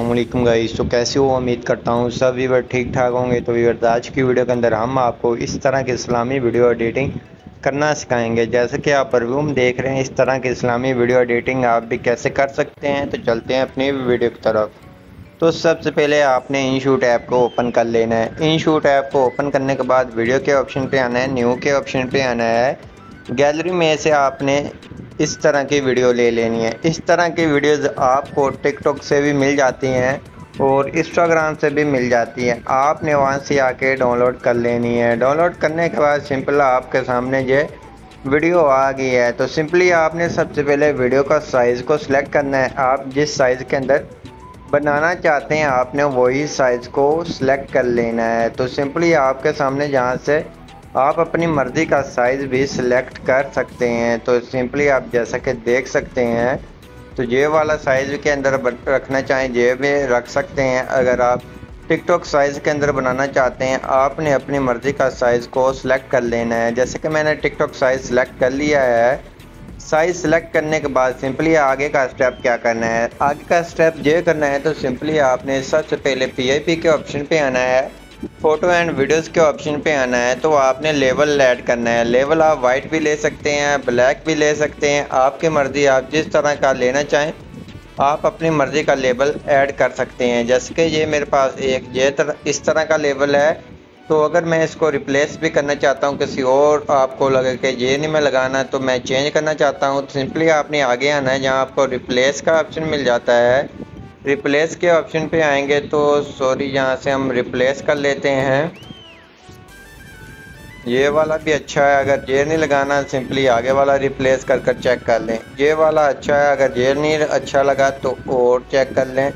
अस्सलामुअलैकुम गाइस। तो कैसे हो? उम्मीद करता हूँ सब व्यूअर ठीक ठाक होंगे। तो व्यूअर आज की वीडियो के अंदर हम आपको इस तरह की इस्लामी वीडियो एडिटिंग करना सिखाएंगे। जैसे कि आप रिव्यू में देख रहे हैं, इस तरह की इस्लामी वीडियो एडिटिंग आप भी कैसे कर सकते हैं। तो चलते हैं अपनी वीडियो की तरफ। तो सबसे पहले आपने InShoot ऐप को ओपन कर लेना है। InShoot ऐप को ओपन करने के बाद वीडियो के ऑप्शन पे आना है, न्यू के ऑप्शन पे आना है। गैलरी में से आपने इस तरह की वीडियो ले लेनी है। इस तरह की वीडियोस आपको टिकटॉक से भी मिल जाती हैं और इंस्टाग्राम से भी मिल जाती है। आपने वहां से आके डाउनलोड कर लेनी है। डाउनलोड करने के बाद सिंपल आपके सामने ये वीडियो आ गई है। तो सिंपली आपने सबसे पहले वीडियो का साइज़ को सिलेक्ट करना है। आप जिस साइज़ के अंदर बनाना चाहते हैं आपने वही साइज़ को सिलेक्ट कर लेना है। तो सिंपली आपके सामने जहाँ से आप अपनी मर्ज़ी का साइज़ भी सिलेक्ट कर सकते हैं। तो सिंपली आप जैसा कि देख सकते हैं, तो ये वाला साइज़ के अंदर रखना चाहें ये भी रख सकते हैं। अगर आप टिकटॉक साइज़ के अंदर बनाना चाहते हैं आपने अपनी मर्ज़ी का साइज़ को सिलेक्ट कर लेना है। जैसे कि मैंने टिकटॉक साइज़ सिलेक्ट कर लिया है। साइज़ सिलेक्ट करने के बाद सिंपली आगे का स्टेप क्या करना है, आगे का स्टेप ये करना है। तो सिंपली आपने सबसे पहले PIP के ऑप्शन पे आना है, फ़ोटो एंड वीडियोज़ के ऑप्शन पे आना है। तो आपने लेवल ऐड करना है। लेवल आप वाइट भी ले सकते हैं, ब्लैक भी ले सकते हैं, आपकी मर्ज़ी। आप जिस तरह का लेना चाहें आप अपनी मर्ज़ी का लेवल ऐड कर सकते हैं। जैसे कि ये मेरे पास इस तरह का लेवल है। तो अगर मैं इसको रिप्लेस भी करना चाहता हूँ किसी और, आपको लगे कि ये नहीं मैं लगाना तो मैं चेंज करना चाहता हूँ, तो सिंपली आपने आगे आना है जहाँ आपको रिप्लेस का ऑप्शन मिल जाता है। रिप्लेस के ऑप्शन पे आएंगे तो यहाँ से हम रिप्लेस कर लेते हैं। ये वाला भी अच्छा है। अगर ये नहीं लगाना सिंपली आगे वाला रिप्लेस कर चेक कर लें। ये वाला अच्छा है। अगर ये नहीं अच्छा लगा तो और चेक कर लें,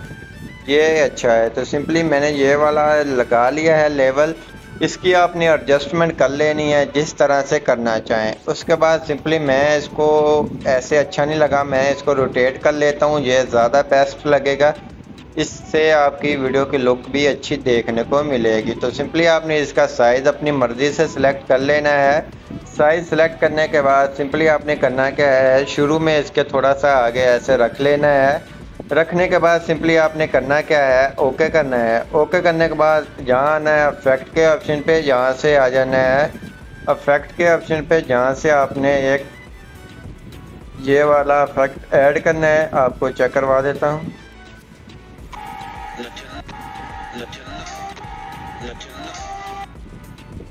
ये अच्छा है। तो सिंपली मैंने ये वाला लगा लिया है लेवल। इसकी आपने एडजस्टमेंट कर लेनी है जिस तरह से करना चाहें। उसके बाद सिंपली मैं इसको ऐसे अच्छा नहीं लगा, मैं इसको रोटेट कर लेता हूँ, ये ज़्यादा बेस्ट लगेगा। इससे आपकी वीडियो की लुक भी अच्छी देखने को मिलेगी। तो सिंपली आपने इसका साइज़ अपनी मर्ज़ी से सिलेक्ट कर लेना है। साइज़ सिलेक्ट करने के बाद सिंपली आपने करना क्या है, शुरू में इसके थोड़ा सा आगे ऐसे रख लेना है। रखने के बाद सिंपली आपने करना क्या है, ओके करना है। ओके करने के बाद जहाँ आना है इफेक्ट के ऑप्शन पे, जहाँ से आ जाना है इफेक्ट के ऑप्शन पे, जहाँ से आपने एक ये वाला इफेक्ट ऐड करना है। आपको चेक करवा देता हूँ।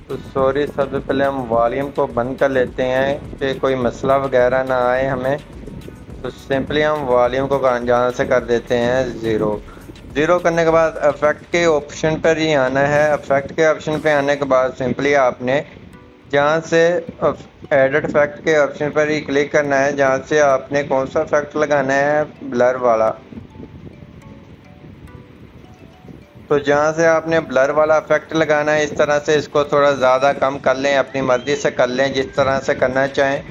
तो सॉरी, सबसे पहले हम वॉल्यूम को बंद कर लेते हैं कि कोई मसला वगैरह ना आए हमें। तो सिंपली हम वॉल्यूम को जहाँ से कर देते हैं ज़ीरो करने के बाद इफेक्ट के ऑप्शन पर ही आना है। इफेक्ट के ऑप्शन पे आने के बाद सिंपली आपने जहाँ से एडिट इफेक्ट के ऑप्शन पर ही क्लिक करना है, जहाँ से आपने कौन सा इफेक्ट लगाना है, ब्लर वाला। तो जहाँ से आपने ब्लर वाला इफेक्ट लगाना है, इस तरह से इसको थोड़ा ज़्यादा कम कर लें, अपनी मर्ज़ी से कर लें जिस तरह से करना चाहें।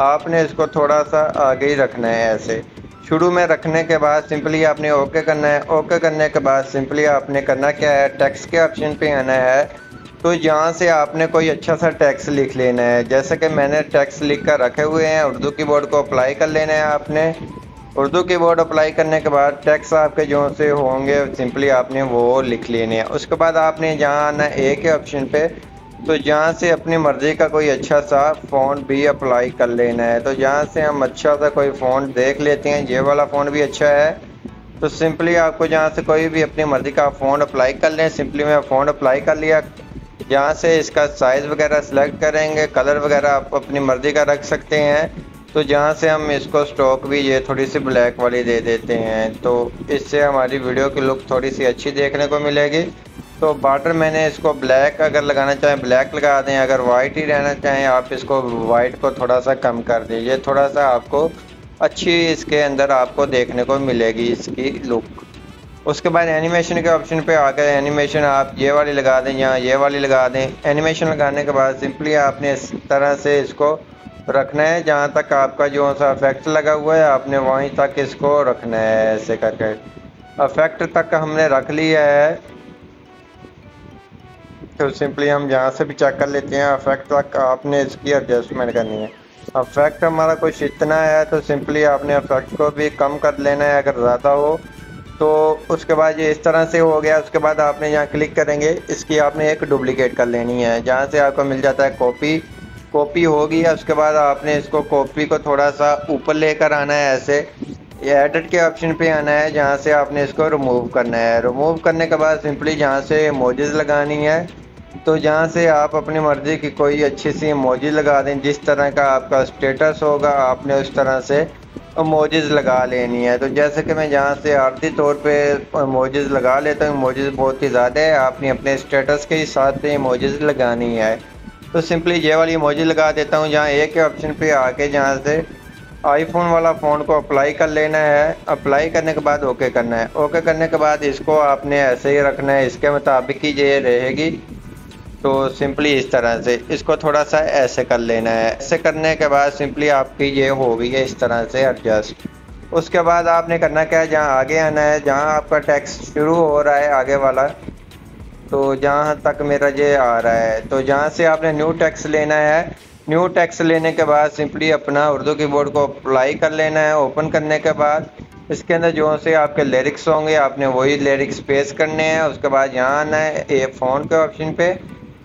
आपने इसको थोड़ा सा आगे ही रखना है ऐसे। शुरू में रखने के बाद सिंपली आपने ओके करना है। ओके करने के बाद सिंपली आपने करना क्या है, टेक्स्ट के ऑप्शन पे आना है। तो यहाँ से आपने कोई अच्छा सा टेक्स्ट लिख लेना है। जैसे कि मैंने टेक्स्ट लिख कर रखे हुए हैं। उर्दू कीबोर्ड को अप्लाई कर लेना है आपने। उर्दू कीबोर्ड अप्लाई करने के बाद टेक्स्ट आपके जो से होंगे सिंपली आपने वो लिख लेने हैं। उसके बाद आपने जहाँ आना है ए के ऑप्शन पे, तो जहाँ से अपनी मर्ज़ी का कोई अच्छा सा फ़ॉन्ट भी अप्लाई कर लेना है। तो जहाँ से हम अच्छा सा कोई फ़ॉन्ट देख लेते हैं, ये वाला फ़ॉन्ट भी अच्छा है। तो सिंपली आपको जहाँ से कोई भी अपनी मर्ज़ी का फ़ॉन्ट अप्लाई कर लें। सिंपली मैं फ़ॉन्ट अप्लाई कर लिया। जहाँ से इसका साइज़ वगैरह सेलेक्ट करेंगे, कलर वगैरह आप अपनी मर्ज़ी का रख सकते हैं। तो जहाँ से हम इसको स्टॉक भी ये थोड़ी सी ब्लैक वाली दे देते हैं, तो इससे हमारी वीडियो की लुक थोड़ी सी अच्छी देखने को मिलेगी। तो बॉर्डर मैंने इसको ब्लैक अगर लगाना चाहें ब्लैक लगा दें, अगर वाइट ही रहना चाहें आप इसको वाइट को थोड़ा सा कम कर दीजिए, थोड़ा सा आपको अच्छी इसके अंदर आपको देखने को मिलेगी इसकी लुक। उसके बाद एनिमेशन के ऑप्शन पे आकर एनिमेशन आप ये वाली लगा दें या ये वाली लगा दें। एनिमेशन लगाने के बाद सिंपली आपने इस तरह से इसको रखना है। जहाँ तक आपका जो सा इफेक्ट लगा हुआ है आपने वहीं तक इसको रखना है। ऐसे करके इफेक्ट तक हमने रख लिया है। तो सिंपली हम यहाँ से भी चेक कर लेते हैं। इफेक्ट तक आपने इसकी एडजस्टमेंट करनी है। इफेक्ट हमारा कुछ इतना है तो सिंपली आपने इफेक्ट को भी कम कर लेना है अगर ज़्यादा हो। तो उसके बाद ये इस तरह से हो गया। उसके बाद आपने यहाँ क्लिक करेंगे, इसकी आपने एक डुप्लीकेट कर लेनी है, जहाँ से आपको मिल जाता है कॉपी होगी। उसके बाद आपने इसको कॉपी को थोड़ा सा ऊपर लेकर आना है, ऐसे ये एडिट के ऑप्शन पे आना है, जहाँ से आपने इसको रिमूव करना है। रिमूव करने के बाद सिंपली जहाँ से इमोजीज लगानी है, तो जहाँ से आप अपनी मर्ज़ी की कोई अच्छी सी इमोजी लगा दें, जिस तरह का आपका स्टेटस होगा आपने उस तरह से इमोजीज लगा लेनी है। तो जैसे कि मैं जहाँ से आर्थिक तौर पे इमोजीज लगा लेता हूँ, इमोजीज बहुत ही ज़्यादा है, आपने अपने स्टेटस के हिसाब से इमोजीज लगानी है। तो सिंपली ये वाली इमोजी लगा देता हूँ, जहाँ एक के ऑप्शन पे आके जहाँ से आईफोन वाला फ़ोन को अप्लाई कर लेना है। अप्लाई करने के बाद ओके करना है। ओके करने के बाद इसको आपने ऐसे ही रखना है, इसके मुताबिक ही ये रहेगी। तो सिंपली इस तरह से इसको थोड़ा सा ऐसे कर लेना है। ऐसे करने के बाद सिंपली आपकी ये हो गई है इस तरह से एडजस्ट। उसके बाद आपने करना क्या है, जहाँ आगे आना है, जहाँ आपका टेक्स्ट शुरू हो रहा है आगे वाला, तो जहाँ तक मेरा ये आ रहा है, तो जहाँ से आपने न्यू टेक्स्ट लेना है। न्यू टेक्स्ट लेने के बाद सिंपली अपना उर्दू कीबोर्ड को अप्लाई कर लेना है। ओपन करने के बाद इसके अंदर जो से आपके लिरिक्स होंगे आपने वही लिरिक्स पेस्ट करने हैं। उसके बाद यहाँ आना है ए फ़ोन के ऑप्शन पे,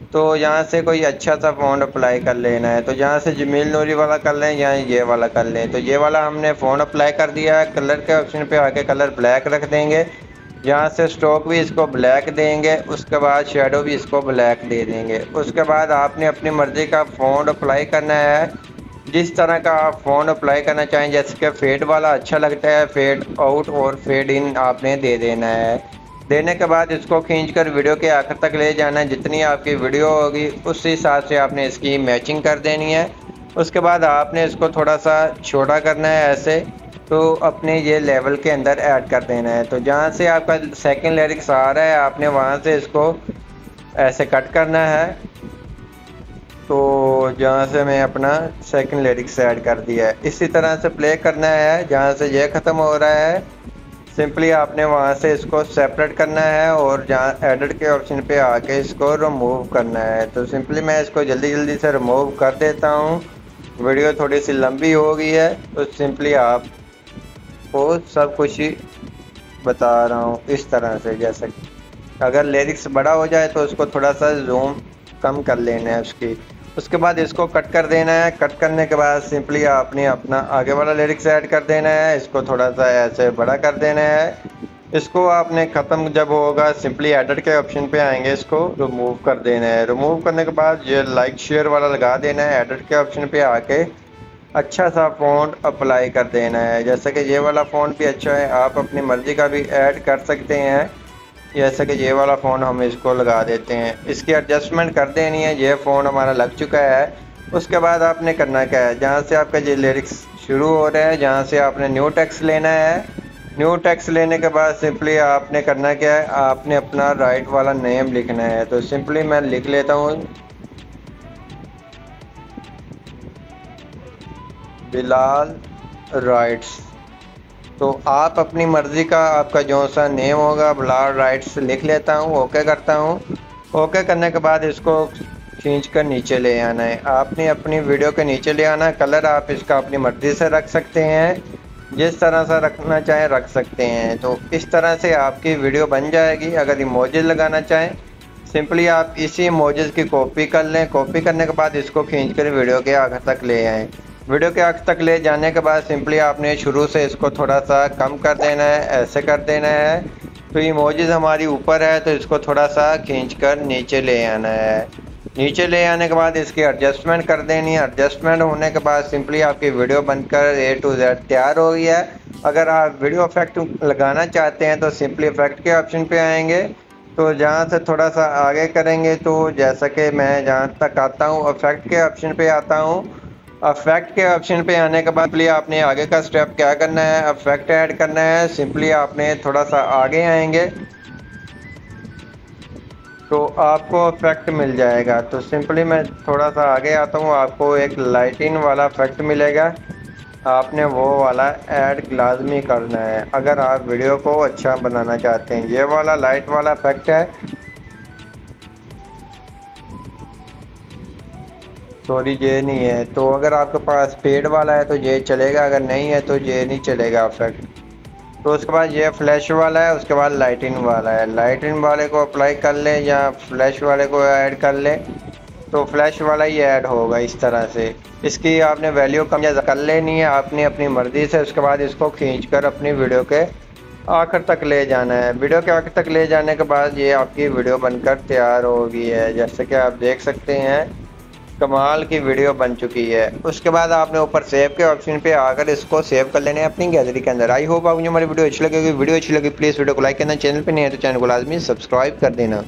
तो यहाँ से कोई अच्छा सा फ़ोन अप्लाई कर लेना है। तो जहाँ से जमील नूरी वाला कर लें या ये वाला कर लें। तो ये वाला हमने फ़ोन अप्लाई कर दिया है। कलर के ऑप्शन पे आके कलर ब्लैक रख देंगे, यहाँ से स्ट्रोक भी इसको ब्लैक देंगे, उसके बाद शेडो भी इसको ब्लैक दे देंगे। उसके बाद आपने अपनी मर्ज़ी का फ़ोन अप्लाई करना है, जिस तरह का आप फ़ोन अप्लाई करना चाहें। जैसे कि फेड वाला अच्छा लगता है, फेड आउट और फेड इन आपने दे देना है। देने के बाद इसको खींचकर वीडियो के आखिर तक ले जाना है। जितनी आपकी वीडियो होगी उस हिसाब से आपने इसकी मैचिंग कर देनी है। उसके बाद आपने इसको थोड़ा सा छोटा करना है ऐसे, तो अपने ये लेवल के अंदर ऐड कर देना है। तो जहाँ से आपका सेकंड लिरिक्स आ रहा है आपने वहाँ से इसको ऐसे कट करना है। तो जहाँ से मैं अपना सेकंड लिरिक्स ऐड कर दिया है, इसी तरह से प्ले करना है। जहाँ से ये ख़त्म हो रहा है सिंपली आपने वहाँ से इसको सेपरेट करना है और जहाँ एडिट के ऑप्शन पे आके इसको रिमूव करना है। तो सिंपली मैं इसको जल्दी से रिमूव कर देता हूँ। वीडियो थोड़ी सी लंबी हो गई है, तो सिंपली आपको सब कुछ ही बता रहा हूँ इस तरह से। जैसे अगर लिरिक्स बड़ा हो जाए तो उसको थोड़ा सा जूम कम कर लेना है उसकी। उसके बाद इसको कट कर देना है। कट करने के बाद सिंपली आपने अपना आगे वाला लिरिक्स ऐड कर देना है। इसको थोड़ा सा ऐसे बड़ा कर देना है। इसको आपने ख़त्म जब होगा सिंपली एडिट के ऑप्शन पे आएंगे, इसको रिमूव कर देना है। रिमूव करने के बाद ये लाइक शेयर वाला लगा देना है। एडिट के ऑप्शन पे आके अच्छा सा फ़ॉन्ट अप्लाई कर देना है। जैसे कि ये वाला फ़ॉन्ट भी अच्छा है, आप अपनी मर्ज़ी का भी ऐड कर सकते हैं। जैसे कि ये वाला फ़ोन हम इसको लगा देते हैं, इसकी एडजस्टमेंट कर देनी है। ये फ़ोन हमारा लग चुका है। उसके बाद आपने करना क्या है, जहाँ से आपका ये लिरिक्स शुरू हो रहा है जहाँ से आपने न्यू टेक्स्ट लेना है। न्यू टेक्स्ट लेने के बाद सिंपली आपने करना क्या है, आपने अपना राइट वाला नेम लिखना है। तो सिंपली मैं लिख लेता हूँ बिलाल राइट्स। तो आप अपनी मर्ज़ी का आपका जो सा नेम होगा बिलाल राइट्स लिख लेता हूँ। ओके करता हूँ। ओके करने के बाद इसको खींच कर नीचे ले आना है। आपने अपनी वीडियो के नीचे ले आना है। कलर आप इसका अपनी मर्ज़ी से रख सकते हैं, जिस तरह से रखना चाहें रख सकते हैं। तो इस तरह से आपकी वीडियो बन जाएगी। अगर इमोजीज लगाना चाहें सिंपली आप इसी इमोजीज की कॉपी कर लें। कॉपी करने के बाद इसको खींच कर वीडियो के आखिर तक ले आएँ। वीडियो के आखिर तक ले जाने के बाद सिंपली आपने शुरू से इसको थोड़ा सा कम कर देना है, ऐसे कर देना है। तो इमोजीज हमारी ऊपर है तो इसको थोड़ा सा खींचकर नीचे ले आना है। नीचे ले आने के बाद इसकी एडजस्टमेंट कर देनी है। एडजस्टमेंट होने के बाद सिंपली आपकी वीडियो बनकर A to Z तैयार हो गई है। अगर आप वीडियो इफेक्ट लगाना चाहते हैं तो सिंपली इफेक्ट के ऑप्शन पे आएंगे। तो जहाँ से थोड़ा सा आगे करेंगे तो जैसा कि मैं जहाँ तक आता हूँ इफेक्ट के ऑप्शन पे आता हूँ। इफेक्ट के ऑप्शन पे आने के बाद सिंपली आपने आगे का स्टेप क्या करना है, इफेक्ट ऐड करना है। सिंपली आपने थोड़ा सा आगे आएंगे तो आपको इफेक्ट मिल जाएगा। तो सिंपली मैं थोड़ा सा आगे आता हूँ, आपको एक लाइटिंग वाला इफेक्ट मिलेगा। आपने वो वाला ऐड लाजमी करना है अगर आप वीडियो को अच्छा बनाना चाहते हैं। ये वाला लाइट वाला इफेक्ट है, सॉरी ये नहीं है। तो अगर आपके पास पेड वाला है तो ये चलेगा, अगर नहीं है तो ये नहीं चलेगा इफेक्ट। तो उसके बाद ये फ्लैश वाला है, उसके बाद लाइटिंग वाला है। लाइटिंग वाले को अप्लाई कर ले या फ्लैश वाले को ऐड कर ले तो फ्लैश वाला ही ऐड होगा इस तरह से। इसकी आपने वैल्यू कम या कर लेनी है आपने अपनी मर्ज़ी से। उसके बाद इसको खींचकर अपनी वीडियो के आखिर तक ले जाना है। वीडियो के आखिर तक ले जाने के बाद ये आपकी वीडियो बनकर तैयार हो गई है। जैसे कि आप देख सकते हैं कमाल की वीडियो बन चुकी है। उसके बाद आपने ऊपर सेव के ऑप्शन पे आकर इसको सेव कर लेना है अपनी गैलरी के अंदर। आई होप आपको हमारी वीडियो अच्छी लगेगी। वीडियो अच्छी लगी प्लीज़ वीडियो को लाइक करना, चैनल पे नहीं है तो चैनल को लाजमी सब्सक्राइब कर देना।